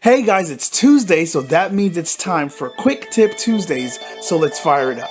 Hey guys, it's Tuesday, so that means it's time for Quick Tip Tuesdays, so let's fire it up.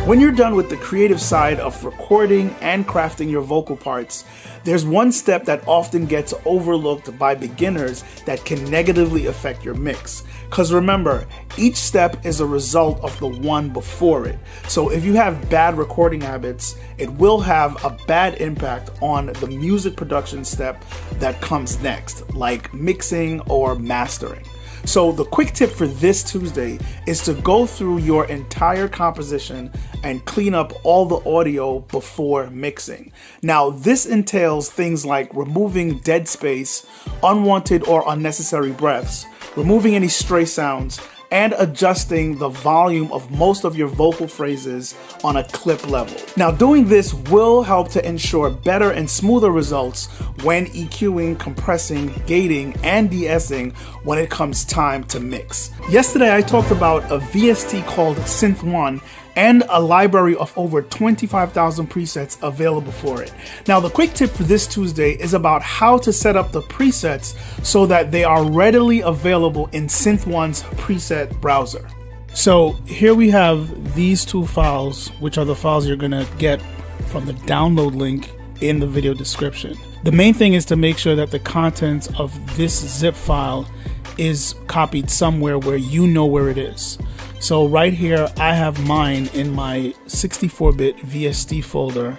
When you're done with the creative side of recording and crafting your vocal parts, there's one step that often gets overlooked by beginners that can negatively affect your mix. Because remember, each step is a result of the one before it. So if you have bad recording habits, it will have a bad impact on the music production step that comes next, like mixing or mastering. So the quick tip for this Tuesday is to go through your entire composition and clean up all the audio before mixing. Now, this entails things like removing dead space, unwanted or unnecessary breaths, removing any stray sounds, and adjusting the volume of most of your vocal phrases on a clip level. Now, doing this will help to ensure better and smoother results when EQing, compressing, gating, and de-essing when it comes time to mix. Yesterday, I talked about a VST called Synth One and a library of over 25,000 presets available for it. Now, the quick tip for this Tuesday is about how to set up the presets so that they are readily available in Synth One's preset browser. So here we have these two files, which are the files you're gonna get from the download link in the video description. The main thing is to make sure that the contents of this zip file is copied somewhere where you know where it is. So right here, I have mine in my 64-bit VST folder.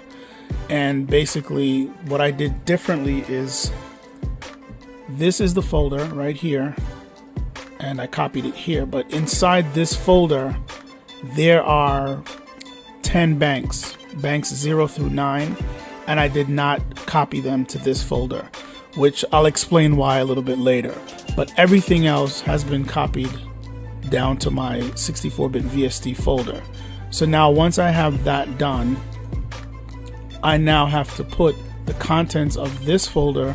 And basically what I did differently is this is the folder right here. And I copied it here. But inside this folder, there are 10 banks 0 through 9. And I did not copy them to this folder, which I'll explain why a little bit later. But everything else has been copied down to my 64-bit VST folder. So now once I have that done, I now have to put the contents of this folder,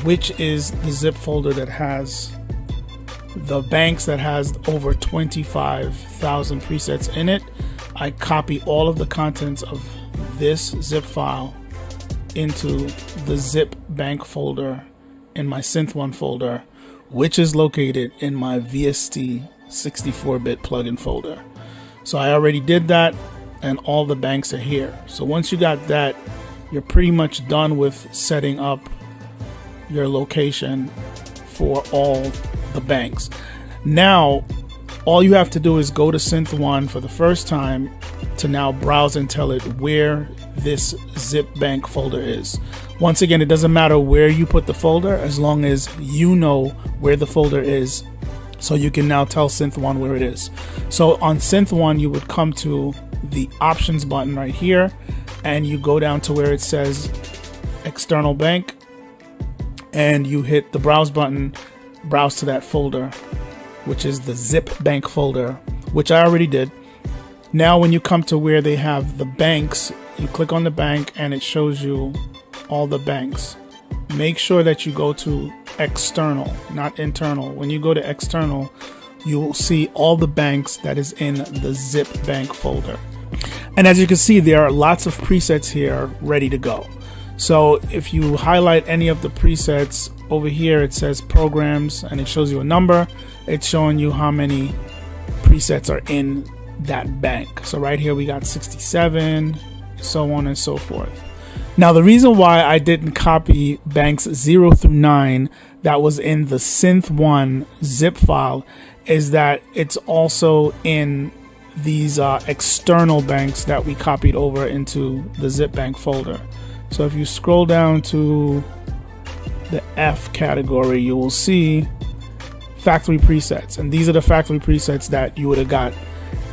which is the zip folder that has the banks that has over 25,000 presets in it. I copy all of the contents of this zip file into the zip bank folder in my Synth One folder, which is located in my VST 64-bit plugin folder. So I already did that, and all the banks are here. So once you got that, you're pretty much done with setting up your location for all the banks. Now, all you have to do is go to Synth One for the first time to now browse and tell it where this zip bank folder is. Once again, it doesn't matter where you put the folder as long as you know where the folder is. So you can now tell Synth One where it is. So on Synth One, you would come to the options button right here, and you go down to where it says external bank, and you hit the browse button, browse to that folder, which is the zip bank folder, which I already did. Now when you come to where they have the banks, you click on the bank and it shows you all the banks. Make sure that you go to external, not internal. When you go to external, you will see all the banks that is in the zip bank folder. And as you can see, there are lots of presets here ready to go. So if you highlight any of the presets over here, it says programs and it shows you a number. It's showing you how many presets are in that bank. So right here we got 67, so on and so forth. Now the reason why I didn't copy banks 0 through 9 that was in the Synth One zip file is that it's also in these external banks that we copied over into the zip bank folder. So if you scroll down to the F category, you will see factory presets, and these are the factory presets that you would have got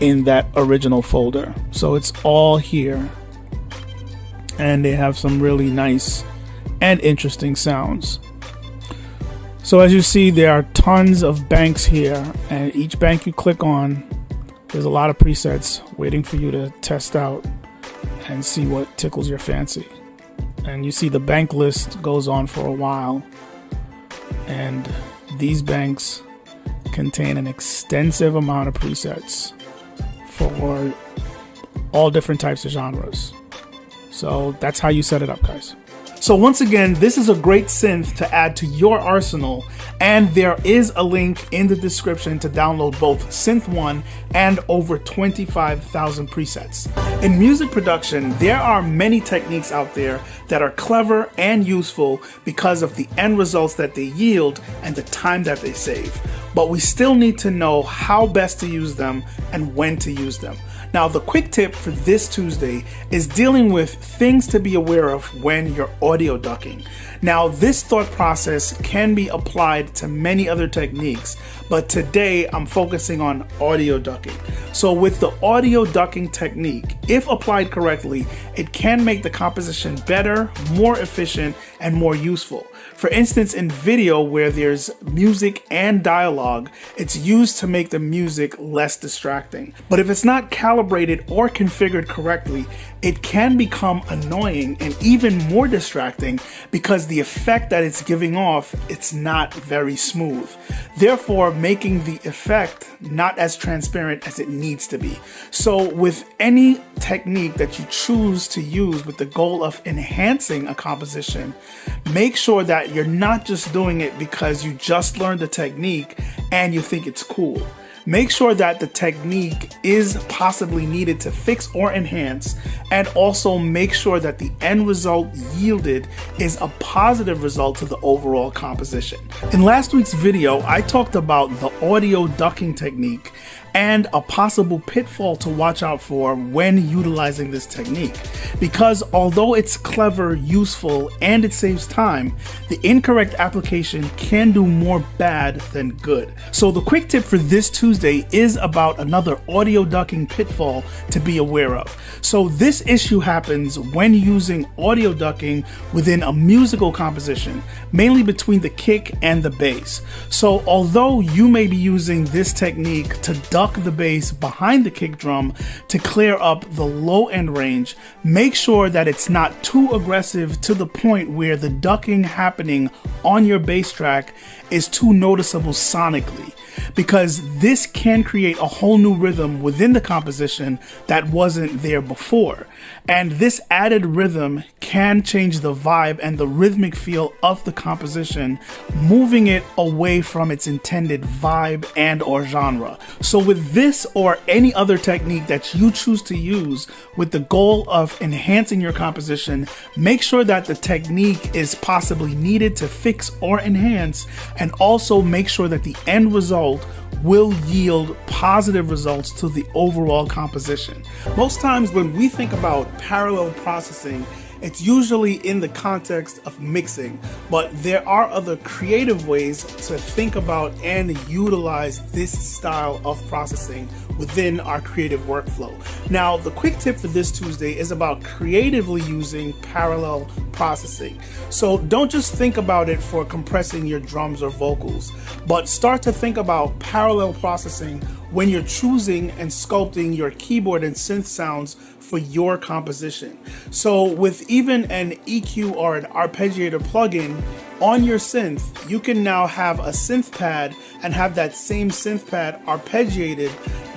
in that original folder. So it's all here, and they have some really nice and interesting sounds. So as you see, there are tons of banks here, and each bank you click on, there's a lot of presets waiting for you to test out and see what tickles your fancy. And you see the bank list goes on for a while, and these banks contain an extensive amount of presets for all different types of genres. So that's how you set it up, guys. So once again, this is a great synth to add to your arsenal, and there is a link in the description to download both Synth 1 and over 25,000 presets. In music production, there are many techniques out there that are clever and useful because of the end results that they yield and the time that they save. But we still need to know how best to use them and when to use them. Now, the quick tip for this Tuesday is dealing with things to be aware of when you're audio ducking. Now, this thought process can be applied to many other techniques, but today I'm focusing on audio ducking. So with the audio ducking technique, if applied correctly, it can make the composition better, more efficient, and more useful. For instance, in video where there's music and dialogue, it's used to make the music less distracting. But if it's not calibrated or configured correctly, it can become annoying and even more distracting because the effect that it's giving off, it's not very smooth. Therefore, making the effect not as transparent as it needs to be. So with any technique that you choose to use with the goal of enhancing a composition, make sure that you're not just doing it because you just learned the technique and you think it's cool. Make sure that the technique is possibly needed to fix or enhance, and also make sure that the end result yielded is a positive result to the overall composition. In last week's video, I talked about the audio ducking technique and a possible pitfall to watch out for when utilizing this technique. Because although it's clever, useful, and it saves time, the incorrect application can do more bad than good. So the quick tip for this Tuesday is about another audio ducking pitfall to be aware of. So this issue happens when using audio ducking within a musical composition, mainly between the kick and the bass. So although you may be using this technique to duck the bass behind the kick drum to clear up the low end range, make sure that it's not too aggressive to the point where the ducking happening on your bass track is too noticeable sonically, because this can create a whole new rhythm within the composition that wasn't there before. And this added rhythm can change the vibe and the rhythmic feel of the composition, moving it away from its intended vibe and or genre. So with this or any other technique that you choose to use with the goal of enhancing your composition, make sure that the technique is possibly needed to fix or enhance, and also make sure that the end result will yield positive results to the overall composition. Most times when we think about parallel processing, it's usually in the context of mixing, but there are other creative ways to think about and utilize this style of processing within our creative workflow. Now, the quick tip for this Tuesday is about creatively using parallel processing. So don't just think about it for compressing your drums or vocals, but start to think about parallel processing when you're choosing and sculpting your keyboard and synth sounds for your composition. So with even an EQ or an arpeggiator plugin on your synth, you can now have a synth pad and have that same synth pad arpeggiated,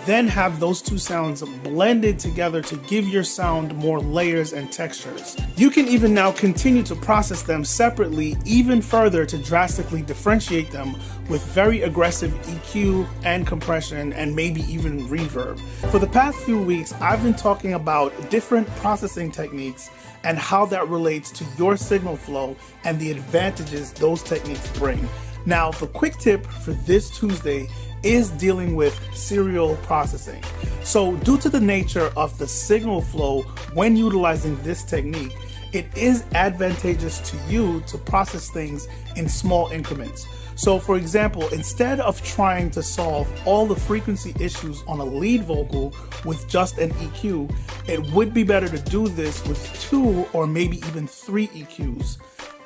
then have those two sounds blended together to give your sound more layers and textures. You can even now continue to process them separately even further to drastically differentiate them with very aggressive EQ and compression and maybe even reverb. For the past few weeks, I've been talking about different processing techniques and how that relates to your signal flow and the advantages those techniques bring. Now, the quick tip for this Tuesday is dealing with serial processing. So due to the nature of the signal flow when utilizing this technique, it is advantageous to you to process things in small increments. So for example, instead of trying to solve all the frequency issues on a lead vocal with just an EQ, it would be better to do this with 2 or maybe even 3 EQs,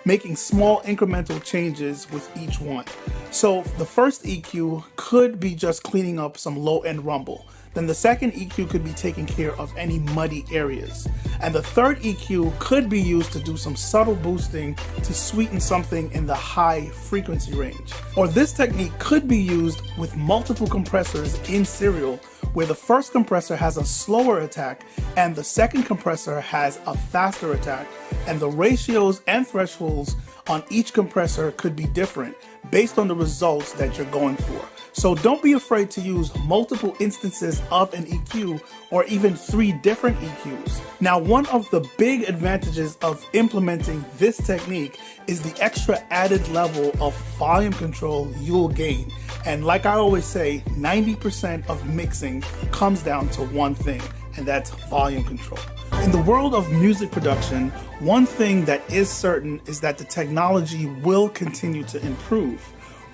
making small incremental changes with each one. So the first EQ could be just cleaning up some low-end rumble. Then the second EQ could be taking care of any muddy areas. And the third EQ could be used to do some subtle boosting to sweeten something in the high frequency range. Or this technique could be used with multiple compressors in serial, where the first compressor has a slower attack and the second compressor has a faster attack, and the ratios and thresholds on each compressor could be different based on the results that you're going for. So don't be afraid to use multiple instances of an EQ or even 3 different EQs. Now, one of the big advantages of implementing this technique is the extra added level of volume control you'll gain. And like I always say, 90% of mixing comes down to one thing, and that's volume control. In the world of music production, one thing that is certain is that the technology will continue to improve,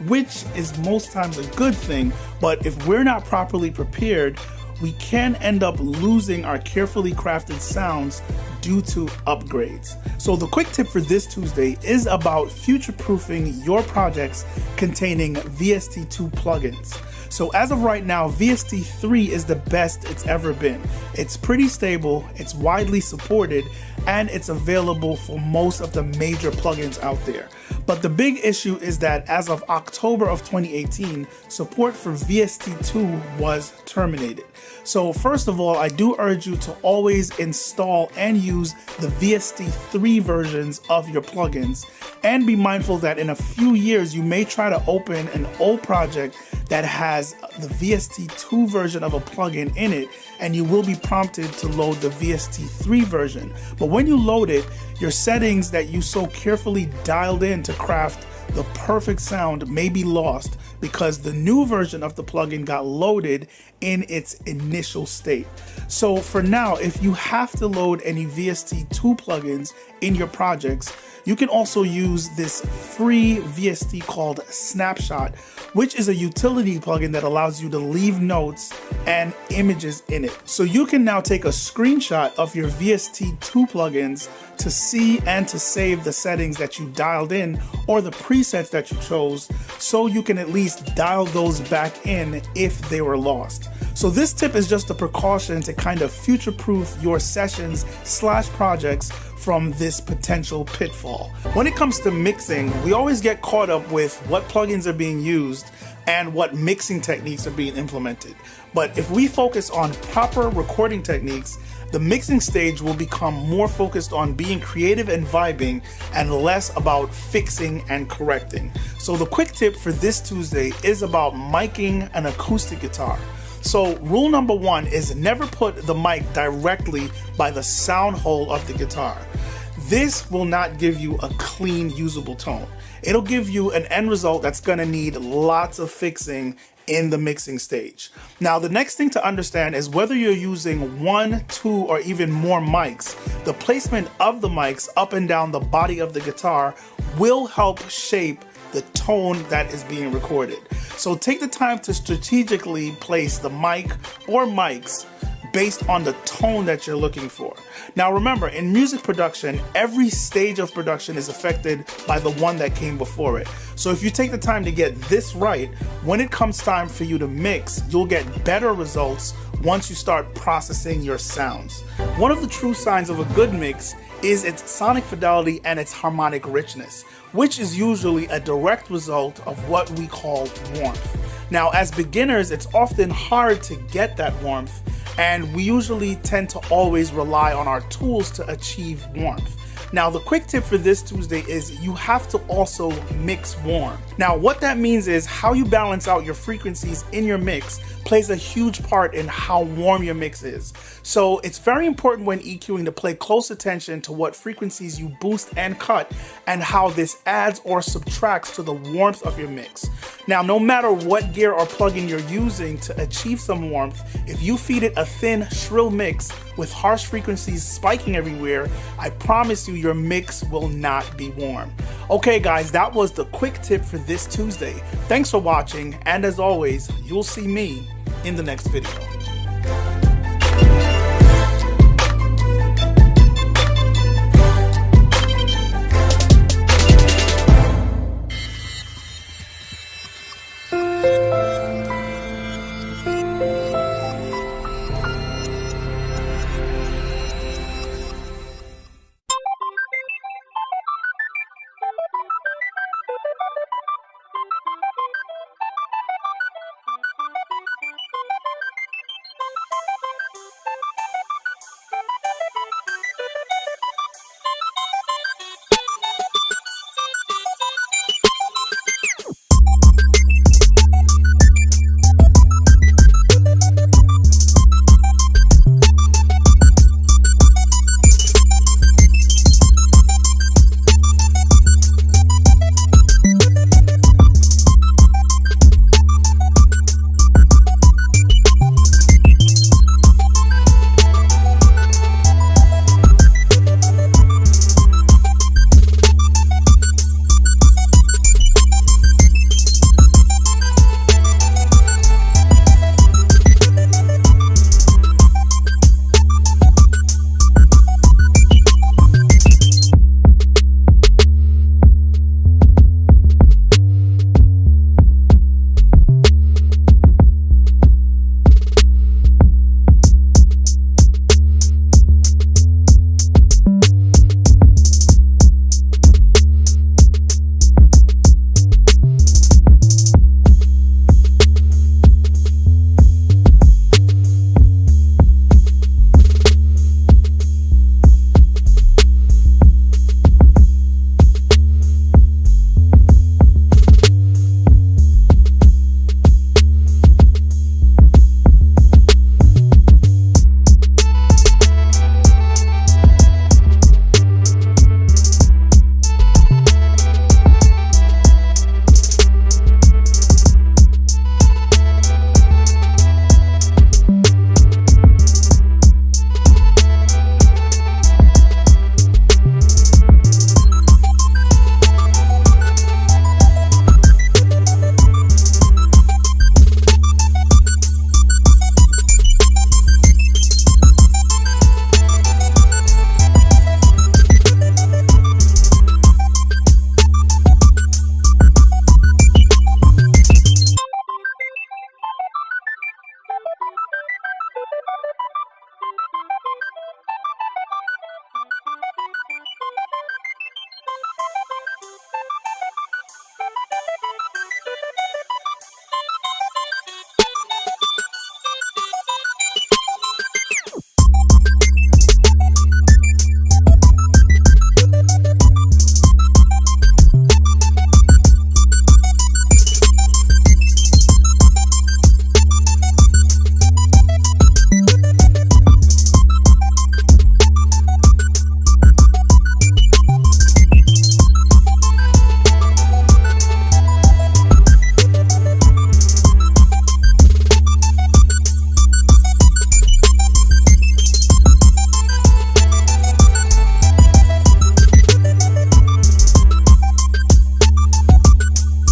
which is most times a good thing, but if we're not properly prepared, we can end up losing our carefully crafted sounds due to upgrades. So the quick tip for this Tuesday is about future-proofing your projects containing VST2 plugins. So as of right now, VST3 is the best it's ever been. It's pretty stable, it's widely supported, and it's available for most of the major plugins out there. But the big issue is that as of October of 2018, support for VST2 was terminated. So first of all, I do urge you to always install and use the VST3 versions of your plugins, and be mindful that in a few years you may try to open an old project that has the VST2 version of a plugin in it, and you will be prompted to load the VST3 version. But when you load it, your settings that you so carefully dialed in to craft the perfect sound may be lost because the new version of the plugin got loaded in its initial state. So for now, if you have to load any VST2 plugins in your projects, you can also use this free VST called Snapshot, which is a utility plugin that allows you to leave notes and images in it. So you can now take a screenshot of your VST2 plugins to see and to save the settings that you dialed in or the presets that you chose, so you can at least dial those back in if they were lost. So this tip is just a precaution to kind of future-proof your sessions/projects from this potential pitfall. When it comes to mixing, we always get caught up with what plugins are being used and what mixing techniques are being implemented. But if we focus on proper recording techniques, the mixing stage will become more focused on being creative and vibing and less about fixing and correcting. So the quick tip for this Tuesday is about miking an acoustic guitar. So rule number 1 is never put the mic directly by the sound hole of the guitar. This will not give you a clean, usable tone. It'll give you an end result that's gonna need lots of fixing in the mixing stage. Now, the next thing to understand is whether you're using 1, 2, or even more mics, the placement of the mics up and down the body of the guitar will help shape the tone that is being recorded. So take the time to strategically place the mic or mics based on the tone that you're looking for. Now remember, in music production, every stage of production is affected by the one that came before it. So if you take the time to get this right, when it comes time for you to mix, you'll get better results once you start processing your sounds. One of the true signs of a good mix is its sonic fidelity and its harmonic richness, which is usually a direct result of what we call warmth. Now, as beginners, it's often hard to get that warmth, and we usually tend to always rely on our tools to achieve warmth. Now, the quick tip for this Tuesday is you have to also mix warm. Now, what that means is how you balance out your frequencies in your mix plays a huge part in how warm your mix is. So it's very important when EQing to pay close attention to what frequencies you boost and cut and how this adds or subtracts to the warmth of your mix. Now, no matter what gear or plugin you're using to achieve some warmth, if you feed it a thin, shrill mix with harsh frequencies spiking everywhere, I promise you your mix will not be warm. Okay guys, that was the quick tip for this Tuesday. Thanks for watching, and as always, you'll see me in the next video.